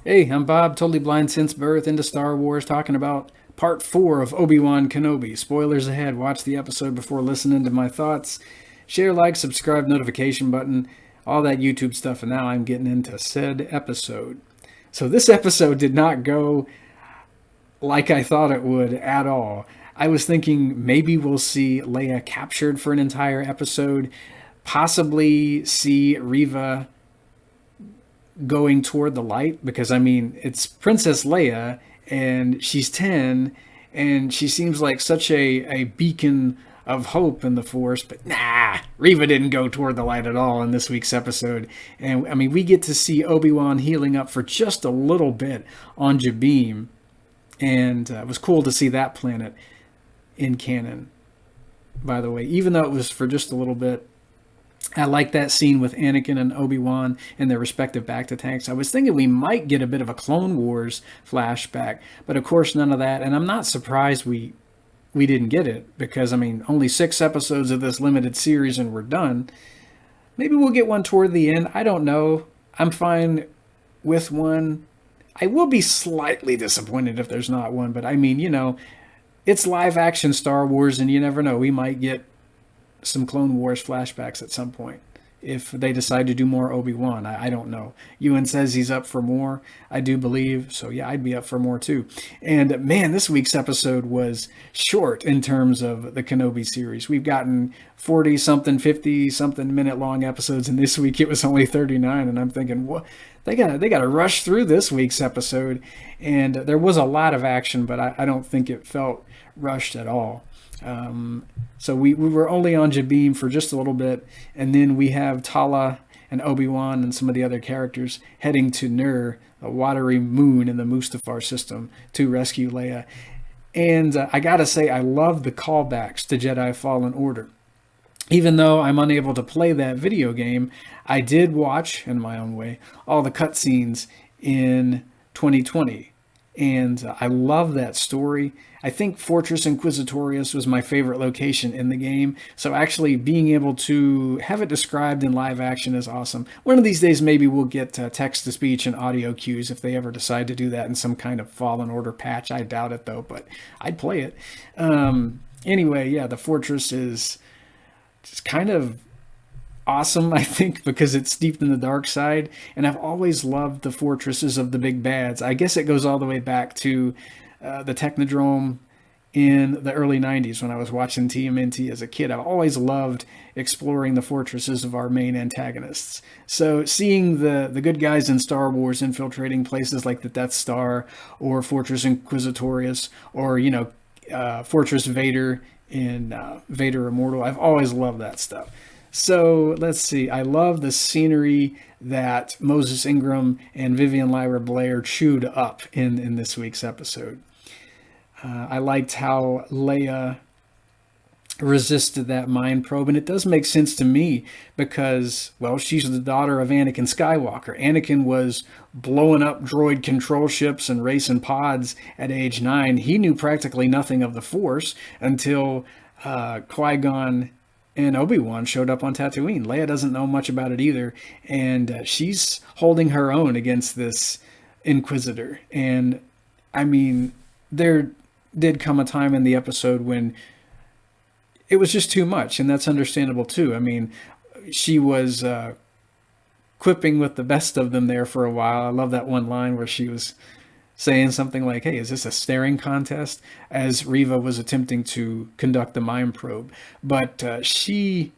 Hey, I'm Bob, totally blind since birth into Star Wars, talking about part 4 of Obi-Wan Kenobi. Spoilers ahead, watch the episode before listening to my thoughts. Share, like, subscribe, notification button, all that YouTube stuff, and now I'm getting into said episode. So this episode did not go like I thought it would at all. I was thinking maybe we'll see Leia captured for an entire episode, possibly see Reva going toward the light, because I mean it's Princess Leia and she's 10 and she seems like such a beacon of hope in the Force, but nah, Reva didn't go toward the light at all in this week's episode. And I mean, we get to see Obi-Wan healing up for just a little bit on Jabim, and it was cool to see that planet in canon, by the way, even though it was for just a little bit. I like that scene with Anakin and Obi-Wan in their respective bacta tanks. I was thinking we might get a bit of a Clone Wars flashback, but of course none of that. And I'm not surprised we didn't get it, because I mean only 6 episodes of this limited series and we're done. Maybe we'll get one toward the end. I don't know. I'm fine with one. I will be slightly disappointed if there's not one, but I mean, it's live action Star Wars and you never know. We might get some Clone Wars flashbacks at some point if they decide to do more Obi-Wan. I don't know. Ewan says he's up for more. I do believe. So yeah, I'd be up for more too. And man, this week's episode was short in terms of the Kenobi series. We've gotten 40 something, 50 something minute long episodes, and this week it was only 39. And I'm thinking, what? They gotta rush through this week's episode. And there was a lot of action, but I don't think it felt rushed at all. So we were only on Jabim for just a little bit, and then we have Tala and Obi-Wan and some of the other characters heading to Nur, a watery moon in the Mustafar system, to rescue Leia. And I gotta say, I love the callbacks to Jedi Fallen Order. Even though I'm unable to play that video game, I did watch, in my own way, all the cutscenes in 2020. And I love that story. I think Fortress Inquisitorius was my favorite location in the game. So actually being able to have it described in live action is awesome. One of these days, maybe we'll get text-to-speech and audio cues if they ever decide to do that in some kind of Fallen Order patch. I doubt it, though, but I'd play it. Anyway, yeah, the Fortress is just kind of awesome, I think, because it's steeped in the dark side. And I've always loved the fortresses of the big bads. I guess it goes all the way back to the Technodrome in the early 90s when I was watching TMNT as a kid. I've always loved exploring the fortresses of our main antagonists. So seeing the good guys in Star Wars infiltrating places like the Death Star or Fortress Inquisitorius or, Fortress Vader in Vader Immortal, I've always loved that stuff. So let's see. I love the scenery that Moses Ingram and Vivien Lyra Blair chewed up in this week's episode. I liked how Leia resisted that mind probe, and it does make sense to me because, well, she's the daughter of Anakin Skywalker. Anakin was blowing up droid control ships and racing pods at age 9. He knew practically nothing of the Force until Qui-Gon and Obi-Wan showed up on Tatooine. Leia doesn't know much about it either, and she's holding her own against this Inquisitor. And I mean, there did come a time in the episode when it was just too much, and that's understandable too. I mean, she was quipping with the best of them there for a while. I love that one line where she was saying something like, hey, is this a staring contest? As Reva was attempting to conduct the mind probe. But she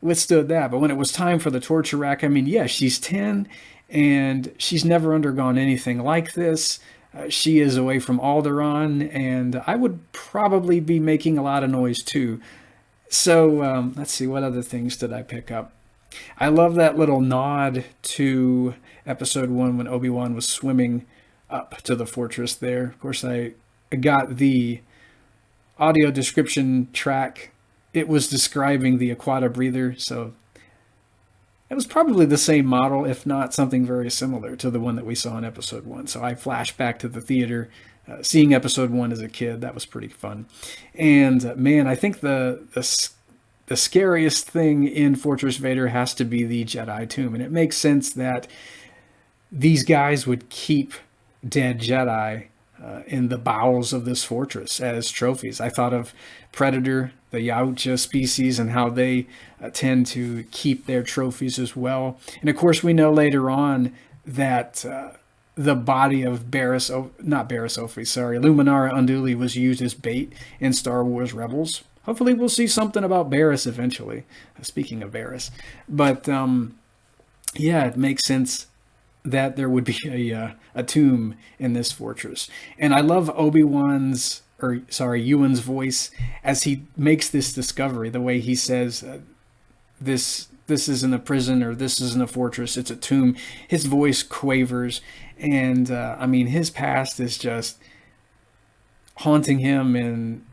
withstood that. But when it was time for the torture rack, I mean, yeah, she's 10 and she's never undergone anything like this. She is away from Alderaan, and I would probably be making a lot of noise too. So let's see, what other things did I pick up? I love that little nod to episode 1 when Obi-Wan was swimming up to the fortress there. Of course, I got the audio description track. It was describing the Aquata breather, so it was probably the same model, if not something very similar to the one that we saw in episode 1. So I flashed back to the theater, seeing episode 1 as a kid. That was pretty fun. And man, I think the scariest thing in Fortress Vader has to be the Jedi Tomb. And it makes sense that these guys would keep dead Jedi in the bowels of this fortress as trophies. I thought of Predator, the Yautja species, and how they tend to keep their trophies as well. And of course, we know later on that the body of Luminara Unduli was used as bait in Star Wars Rebels. Hopefully, we'll see something about Barriss eventually. Speaking of Barriss, but yeah, it makes sense that there would be a tomb in this fortress. And I love Ewan's voice as he makes this discovery. The way he says, "This isn't a prison, or this isn't a fortress. It's a tomb." His voice quavers, and I mean, his past is just haunting him in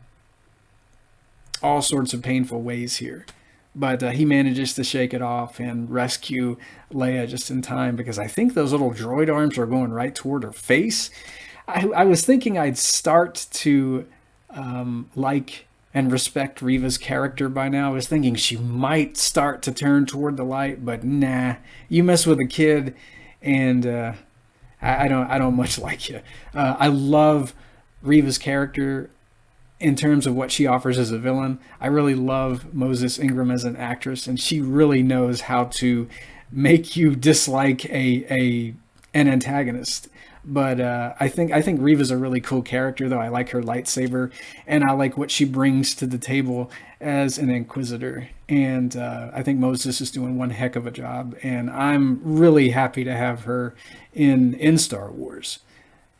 all sorts of painful ways here. But he manages to shake it off and rescue Leia just in time, because I think those little droid arms are going right toward her face. I was thinking I'd start to like and respect Reva's character by now. I was thinking she might start to turn toward the light, but nah. You mess with a kid, and I don't much like you. I love Reva's character in terms of what she offers as a villain. I really love Moses Ingram as an actress, and she really knows how to make you dislike an antagonist. But I think Reva's a really cool character, though. I like her lightsaber, and I like what she brings to the table as an Inquisitor. And I think Moses is doing one heck of a job, and I'm really happy to have her in Star Wars.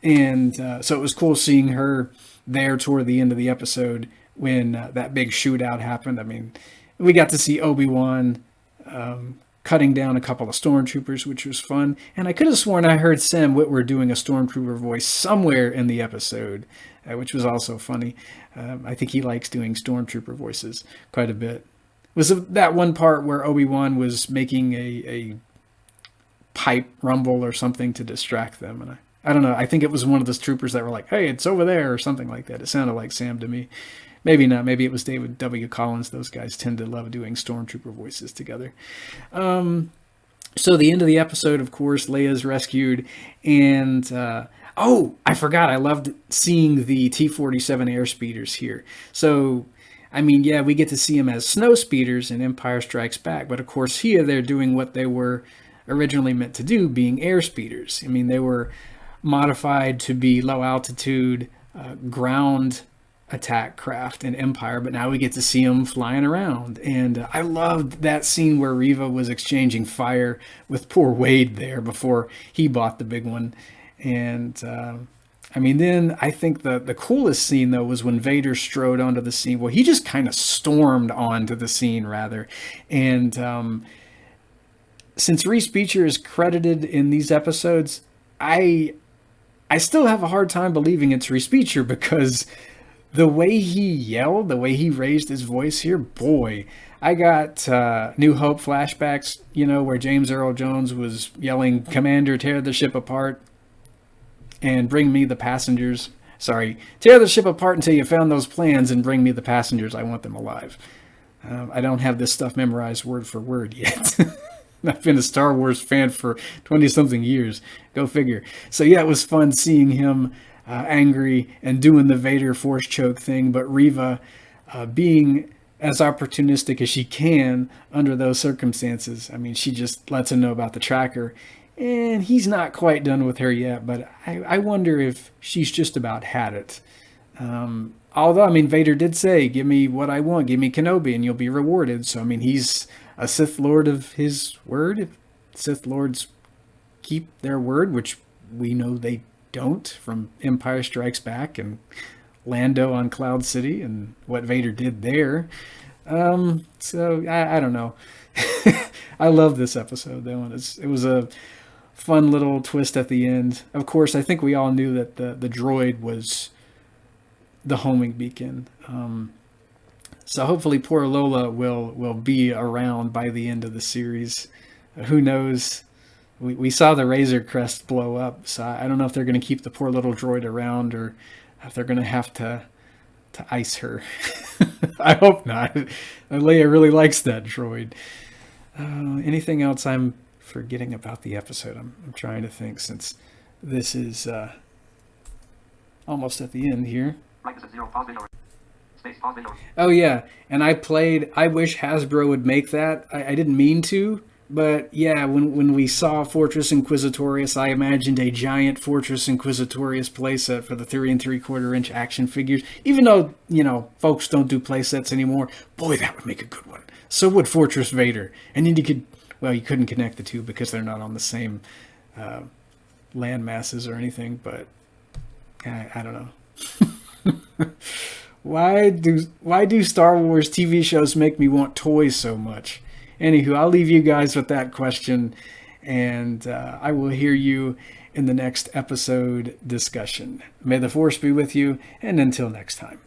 And so it was cool seeing her there toward the end of the episode when that big shootout happened. I mean, we got to see Obi-Wan cutting down a couple of stormtroopers, which was fun. And I could have sworn I heard Sam Witwer doing a stormtrooper voice somewhere in the episode, which was also funny. I think he likes doing stormtrooper voices quite a bit. Was that one part where Obi-Wan was making a pipe rumble or something to distract them, and I don't know. I think it was one of those troopers that were like, "Hey, it's over there," or something like that. It sounded like Sam to me. Maybe not. Maybe it was David W. Collins. Those guys tend to love doing stormtrooper voices together. So the end of the episode, of course, Leia's rescued. And, I forgot. I loved seeing the T-47 airspeeders here. So, I mean, yeah, we get to see them as snow speeders in Empire Strikes Back. But, of course, here they're doing what they were originally meant to do, being airspeeders. I mean, they were modified to be low altitude ground attack craft in Empire, but now we get to see them flying around. And I loved that scene where Reva was exchanging fire with poor Wade there before he bought the big one. And I mean, then I think the coolest scene, though, was when Vader strode onto the scene. Well, he just kind of stormed onto the scene, rather. And since Reese Beecher is credited in these episodes, I still have a hard time believing it's Reese Beecher, because the way he yelled, the way he raised his voice here, boy, I got New Hope flashbacks, where James Earl Jones was yelling, "Commander, tear the ship apart and bring me the passengers." Sorry, tear the ship apart until you found those plans and bring me the passengers. I want them alive. I don't have this stuff memorized word for word yet. I've been a Star Wars fan for 20-something years. Go figure. So yeah, it was fun seeing him angry and doing the Vader force choke thing, but Reva being as opportunistic as she can under those circumstances. I mean, she just lets him know about the tracker, and he's not quite done with her yet, but I wonder if she's just about had it. Although, I mean, Vader did say, "Give me what I want, give me Kenobi, and you'll be rewarded." So, I mean, he's a Sith Lord of his word. Sith Lords keep their word, which we know they don't, from Empire Strikes Back and Lando on Cloud City and what Vader did there. So I don't know. I love this episode, though, and it was a fun little twist at the end. Of course, I think we all knew that the droid was the homing beacon. So hopefully poor Lola will be around by the end of the series. Who knows? We saw the Razor Crest blow up, so I don't know if they're going to keep the poor little droid around or if they're going to have to ice her. I hope not. Leia really likes that droid. Anything else I'm forgetting about the episode. I'm trying to think since this is almost at the end here. Oh yeah, and I wish Hasbro would make that. I didn't mean to, but yeah, when we saw Fortress Inquisitorius, I imagined a giant Fortress Inquisitorius playset for the 3 3/4-inch action figures. Even though, folks don't do playsets anymore, boy, that would make a good one. So would Fortress Vader. And then you couldn't connect the two because they're not on the same land masses or anything, but I don't know. Why do Star Wars TV shows make me want toys so much? Anywho, I'll leave you guys with that question, and I will hear you in the next episode discussion. May the Force be with you, and until next time.